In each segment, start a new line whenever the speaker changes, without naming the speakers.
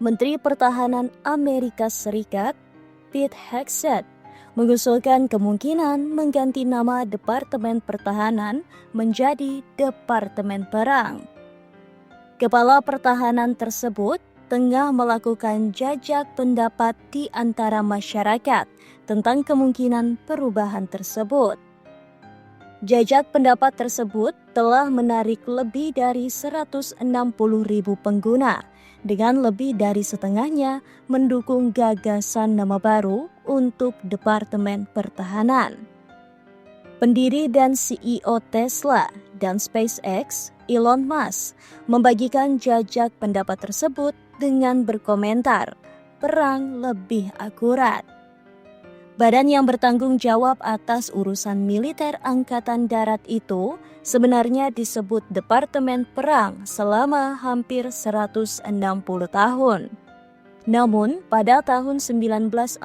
Menteri Pertahanan Amerika Serikat, Pete Hegseth, mengusulkan kemungkinan mengganti nama Departemen Pertahanan menjadi Departemen Perang. Kepala Pertahanan tersebut tengah melakukan jajak pendapat di antara masyarakat tentang kemungkinan perubahan tersebut. Jajak pendapat tersebut telah menarik lebih dari 160.000 pengguna, dengan lebih dari setengahnya mendukung gagasan nama baru untuk Departemen Pertahanan. Pendiri dan CEO Tesla dan SpaceX, Elon Musk, membagikan jajak pendapat tersebut dengan berkomentar, perang lebih akurat. Badan yang bertanggung jawab atas urusan militer Angkatan Darat itu sebenarnya disebut Departemen Perang selama hampir 160 tahun. Namun, pada tahun 1947,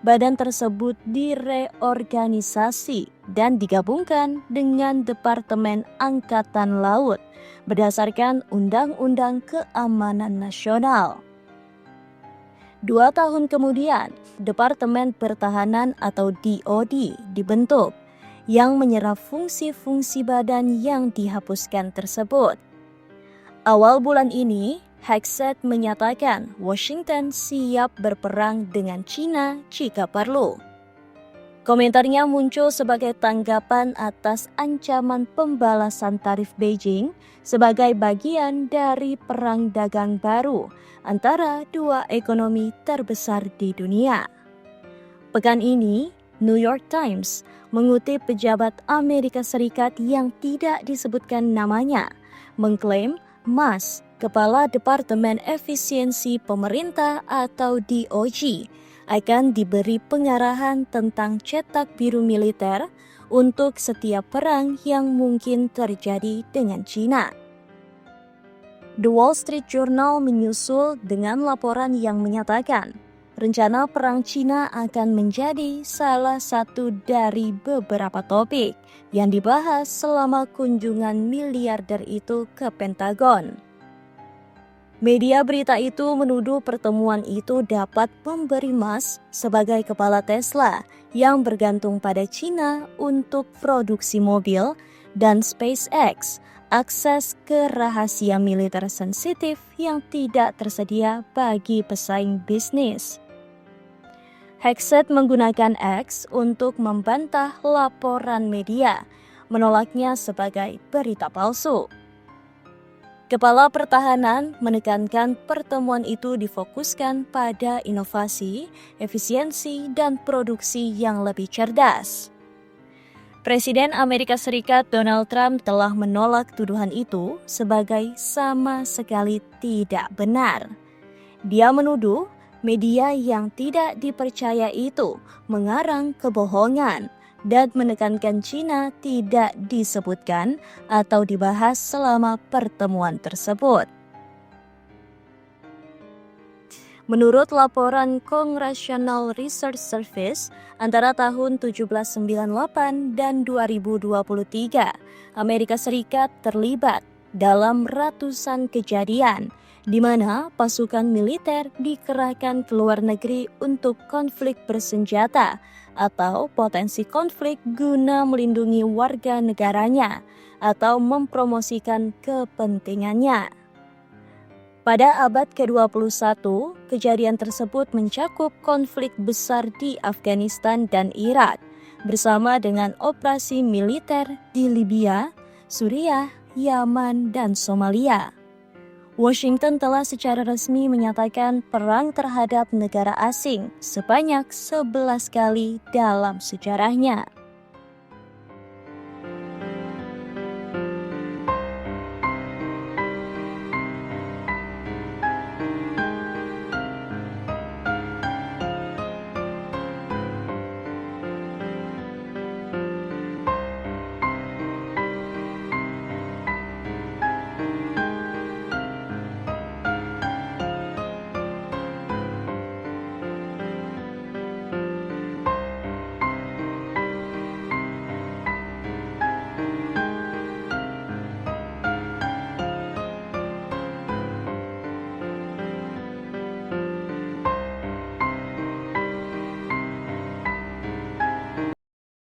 badan tersebut direorganisasi dan digabungkan dengan Departemen Angkatan Laut berdasarkan Undang-Undang Keamanan Nasional. 2 tahun kemudian, Departemen Pertahanan atau DoD dibentuk, yang menyerap fungsi-fungsi badan yang dihapuskan tersebut. Awal bulan ini, Hegseth menyatakan Washington siap berperang dengan China jika perlu. Komentarnya muncul sebagai tanggapan atas ancaman pembalasan tarif Beijing sebagai bagian dari perang dagang baru antara dua ekonomi terbesar di dunia. Pekan ini, New York Times mengutip pejabat Amerika Serikat yang tidak disebutkan namanya, mengklaim Musk, Kepala Departemen Efisiensi Pemerintah atau DOJ, akan diberi pengarahan tentang cetak biru militer untuk setiap perang yang mungkin terjadi dengan China. The Wall Street Journal menyusul dengan laporan yang menyatakan rencana perang China akan menjadi salah satu dari beberapa topik yang dibahas selama kunjungan miliarder itu ke Pentagon. Media berita itu menuduh pertemuan itu dapat memberi Musk sebagai kepala Tesla yang bergantung pada China untuk produksi mobil dan SpaceX akses ke rahasia militer sensitif yang tidak tersedia bagi pesaing bisnis. Hegseth menggunakan X untuk membantah laporan media, menolaknya sebagai berita palsu. Kepala Pertahanan menekankan pertemuan itu difokuskan pada inovasi, efisiensi, dan produksi yang lebih cerdas. Presiden Amerika Serikat Donald Trump telah menolak tuduhan itu sebagai sama sekali tidak benar. Dia menuduh media yang tidak dipercaya itu mengarang kebohongan dan menekankan China tidak disebutkan atau dibahas selama pertemuan tersebut. Menurut laporan Congressional Research Service, antara tahun 1798 dan 2023, Amerika Serikat terlibat dalam ratusan kejadian di mana pasukan militer dikerahkan ke luar negeri untuk konflik bersenjata atau potensi konflik guna melindungi warga negaranya atau mempromosikan kepentingannya. Pada abad ke-21, kejadian tersebut mencakup konflik besar di Afghanistan dan Irak, bersama dengan operasi militer di Libya, Suriah, Yaman, dan Somalia. Washington telah secara resmi menyatakan perang terhadap negara asing sebanyak 11 kali dalam sejarahnya.